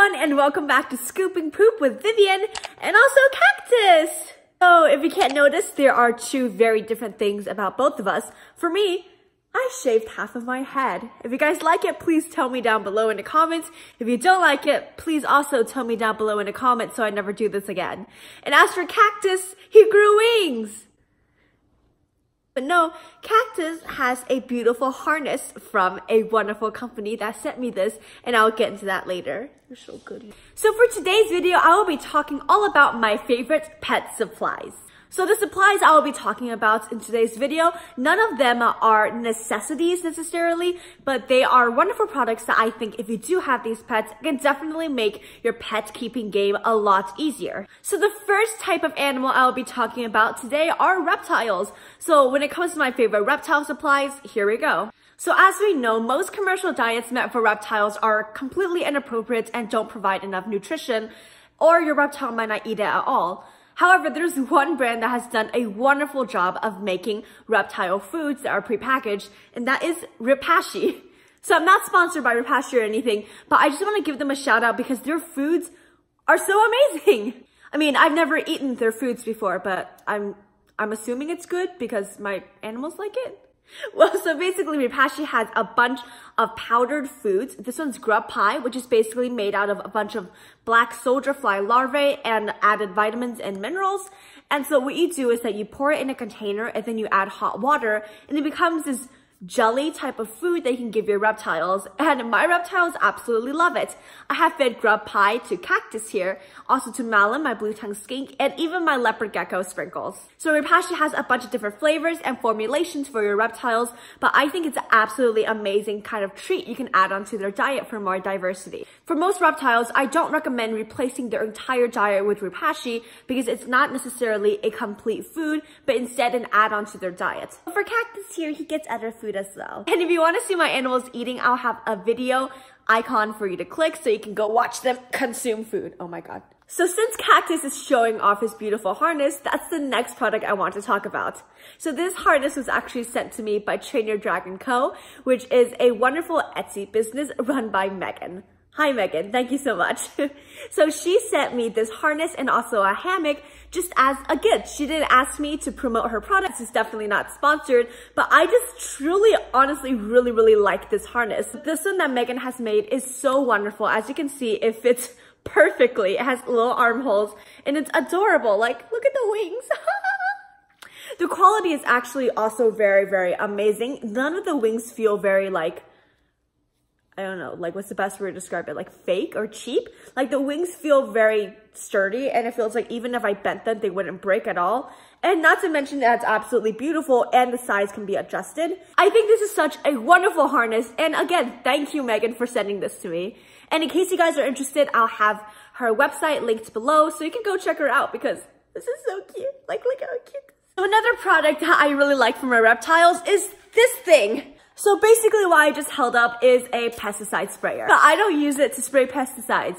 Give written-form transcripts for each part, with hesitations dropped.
everyone, and welcome back to Scooping Poop with Vivian and also Cactus. So if you can't notice, there are two very different things about both of us. For me, I shaved half of my head. If you guys like it, please tell me down below in the comments. If you don't like it, please also tell me down below in the comments so I never do this again. And as for Cactus, he grew wings. But no, Cactus has a beautiful harness from a wonderful company that sent me this, and I'll get into that later. You're so good. So for today's video, I will be talking all about my favorite pet supplies. So the supplies I will be talking about in today's video, none of them are necessities necessarily, but they are wonderful products that I think if you do have these pets, it can definitely make your pet keeping game a lot easier. So the first type of animal I will be talking about today are reptiles. So when it comes to my favorite reptile supplies, here we go. So as we know, most commercial diets meant for reptiles are completely inappropriate and don't provide enough nutrition, or your reptile might not eat it at all. However, there's one brand that has done a wonderful job of making reptile foods that are prepackaged, and that is Repashy. So I'm not sponsored by Repashy or anything, but I just want to give them a shout out because their foods are so amazing. I mean, I've never eaten their foods before, but I'm assuming it's good because my animals like it. Well, so basically Repashy has a bunch of powdered foods. This one's grub pie, which is basically made out of a bunch of black soldier fly larvae and added vitamins and minerals. And so what you do is that you pour it in a container and then you add hot water and it becomes this jelly type of food that you can give your reptiles, and my reptiles absolutely love it. I have fed grub pie to Cactus here, also to Malin, my blue-tongued skink, and even my leopard gecko Sprinkles. So Repashy has a bunch of different flavors and formulations for your reptiles, but I think it's an absolutely amazing kind of treat you can add onto their diet for more diversity. For most reptiles, I don't recommend replacing their entire diet with Repashy because it's not necessarily a complete food, but instead an add-on to their diet. For Cactus here, he gets other food as well. And if you want to see my animals eating, I'll have a video icon for you to click so you can go watch them consume food. Oh my god. So since Cactus is showing off his beautiful harness, that's the next product I want to talk about. So this harness was actually sent to me by Train Your Dragon Co., which is a wonderful Etsy business run by Megan. Hi Megan, thank you so much. So she sent me this harness and also a hammock just as a gift. She didn't ask me to promote her products. It's definitely not sponsored, but I just truly, honestly, really like this harness. This one that Megan has made is so wonderful. As you can see, it fits perfectly. It has little armholes and it's adorable. Like, look at the wings. The quality is actually also very amazing. None of the wings feel very like, I don't know, like what's the best word to describe it? Like fake or cheap? Like the wings feel very sturdy and it feels like even if I bent them, they wouldn't break at all. And not to mention that it's absolutely beautiful and the size can be adjusted. I think this is such a wonderful harness. And again, thank you, Megan, for sending this to me. And in case you guys are interested, I'll have her website linked below so you can go check her out because this is so cute. Like, look how cute. So another product that I really like from my reptiles is this thing. So basically what I just held up is a pesticide sprayer. But I don't use it to spray pesticides.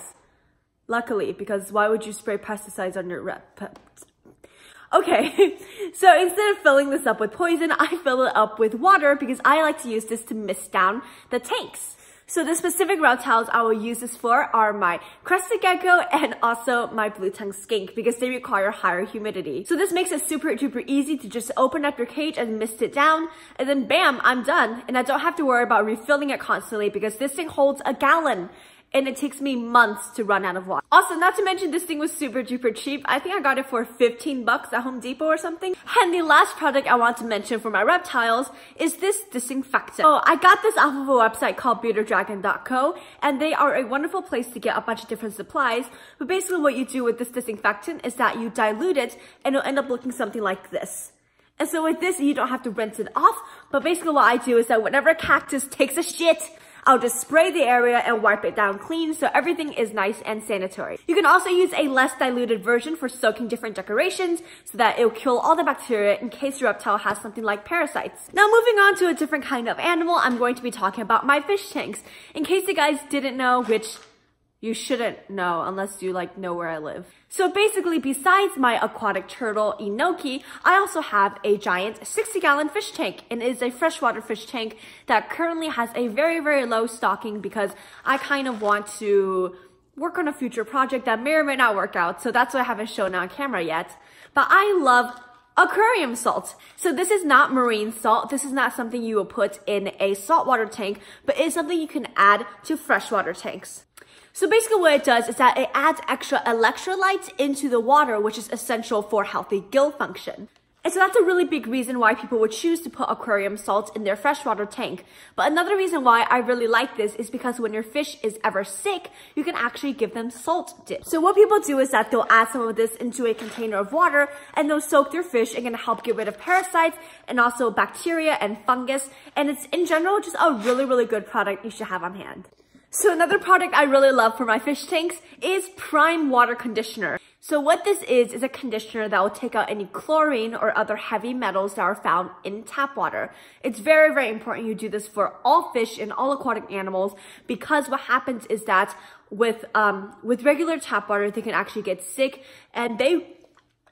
Luckily, because why would you spray pesticides on your Okay, so instead of filling this up with poison, I fill it up with water because I like to use this to mist down the tanks. So the specific reptiles I will use this for are my crested gecko and also my blue-tongued skink because they require higher humidity. So this makes it super duper easy to just open up your cage and mist it down and then bam, I'm done. And I don't have to worry about refilling it constantly because this thing holds a gallon. And it takes me months to run out of water. Also, not to mention this thing was super duper cheap. I think I got it for 15 bucks at Home Depot or something. And the last product I want to mention for my reptiles is this disinfectant. Oh, I got this off of a website called beautydragon.co and they are a wonderful place to get a bunch of different supplies. But basically what you do with this disinfectant is that you dilute it and it'll end up looking something like this. And so with this, you don't have to rinse it off. But basically what I do is that whenever Cactus takes a shit, I'll just spray the area and wipe it down clean so everything is nice and sanitary. You can also use a less diluted version for soaking different decorations so that it'll kill all the bacteria in case your reptile has something like parasites. Now moving on to a different kind of animal, I'm going to be talking about my fish tanks. In case you guys didn't know, which you shouldn't know unless you know where I live. So basically, besides my aquatic turtle Inoki, I also have a giant 60-gallon fish tank, and it is a freshwater fish tank that currently has a very low stocking because I kind of want to work on a future project that may or may not work out. So that's why I haven't shown on camera yet. But I love aquarium salt. So this is not marine salt. This is not something you will put in a saltwater tank, but it's something you can add to freshwater tanks. So basically what it does is that it adds extra electrolytes into the water, which is essential for healthy gill function. And so that's a really big reason why people would choose to put aquarium salt in their freshwater tank. But another reason why I really like this is because when your fish is ever sick, you can actually give them salt dip. So what people do is that they'll add some of this into a container of water and they'll soak their fish and can help get rid of parasites and also bacteria and fungus. And it's in general just a really, really good product you should have on hand. So another product I really love for my fish tanks is Prime Water Conditioner. So what this is a conditioner that will take out any chlorine or other heavy metals that are found in tap water. It's very, very important you do this for all fish and all aquatic animals, because what happens is that with regular tap water, they can actually get sick and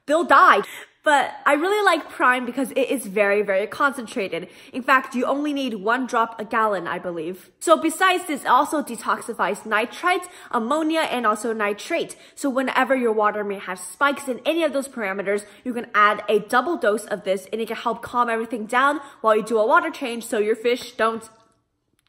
they'll die. But I really like Prime because it is very, very concentrated. In fact, you only need 1 drop a gallon, I believe. So besides this, it also detoxifies nitrites, ammonia, and also nitrate. So whenever your water may have spikes in any of those parameters, you can add a double dose of this and it can help calm everything down while you do a water change so your fish don't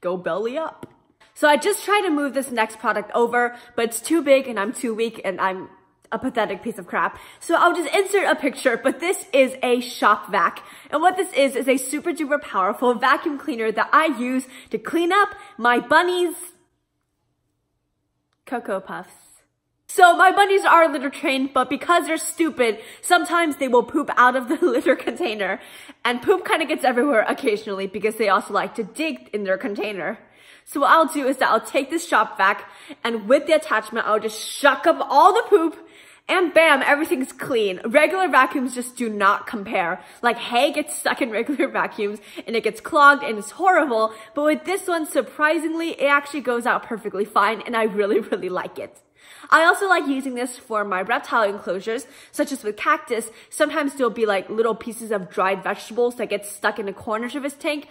go belly up. So I just tried to move this next product over, but it's too big and I'm too weak and I'm a pathetic piece of crap. So I'll just insert a picture, but this is a shop vac. And what this is a super duper powerful vacuum cleaner that I use to clean up my bunnies' Cocoa Puffs. So my bunnies are litter trained, but because they're stupid, sometimes they will poop out of the litter container. And poop kind of gets everywhere occasionally because they also like to dig in their container. So what I'll do is that I'll take this shop vac and with the attachment, I'll just shuck up all the poop and bam, everything's clean. Regular vacuums just do not compare. Like hay gets stuck in regular vacuums and it gets clogged and it's horrible. But with this one, surprisingly, it actually goes out perfectly fine and I really, really like it. I also like using this for my reptile enclosures, such as with cactus. Sometimes there'll be like little pieces of dried vegetables that get stuck in the corners of his tank.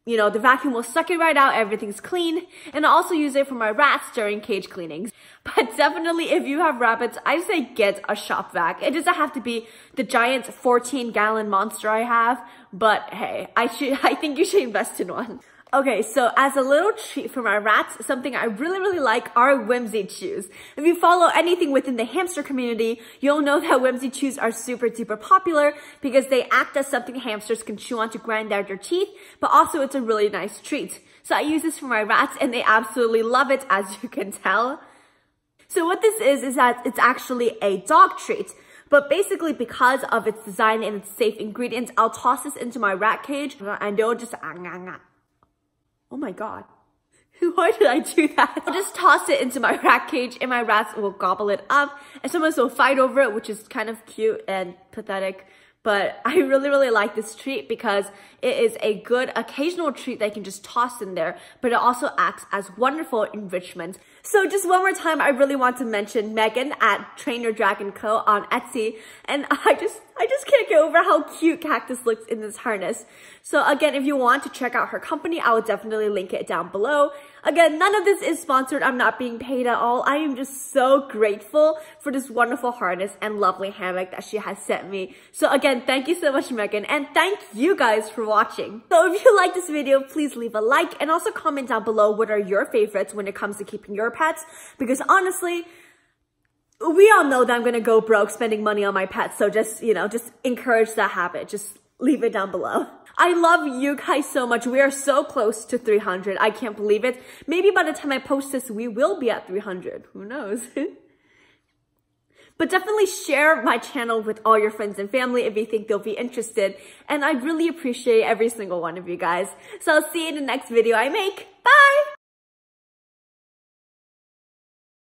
You know, the vacuum will suck it right out, everything's clean. And I also use it for my rats during cage cleanings. But definitely if you have rabbits, I say get a shop vac. It doesn't have to be the giant 14-gallon monster I have, but hey, I think you should invest in one. Okay, so as a little treat for my rats, something I really, really like are Whimsy Chews. If you follow anything within the hamster community, you'll know that Whimsy Chews are super duper popular because they act as something hamsters can chew on to grind out their teeth, but also it's a really nice treat. So I use this for my rats and they absolutely love it, as you can tell. So what this is that it's actually a dog treat. But basically because of its design and its safe ingredients, I'll toss this into my rat cage and they'll just oh my god. Why did I do that? I'll just toss it into my rat cage and my rats will gobble it up and sometimes they'll fight over it, which is kind of cute and pathetic. But I really, really like this treat because it is a good occasional treat that you can just toss in there, but it also acts as wonderful enrichment. So just one more time, I really want to mention Megan at Train Your Dragon Co. on Etsy. And I just can't get over how cute Cactus looks in this harness. So again, if you want to check out her company, I will definitely link it down below. Again, none of this is sponsored. I'm not being paid at all. I am just so grateful for this wonderful harness and lovely hammock that she has sent me. So again, thank you so much, Megan. And thank you guys for watching. So if you like this video, please leave a like and also comment down below what are your favorites when it comes to keeping your pets. Because honestly, we all know that I'm gonna go broke spending money on my pets. So just, just encourage that habit. Just leave it down below. I love you guys so much. We are so close to 300. I can't believe it. Maybe by the time I post this, we will be at 300. Who knows? But definitely share my channel with all your friends and family if you think they'll be interested. And I really appreciate every single one of you guys. So I'll see you in the next video I make. Bye!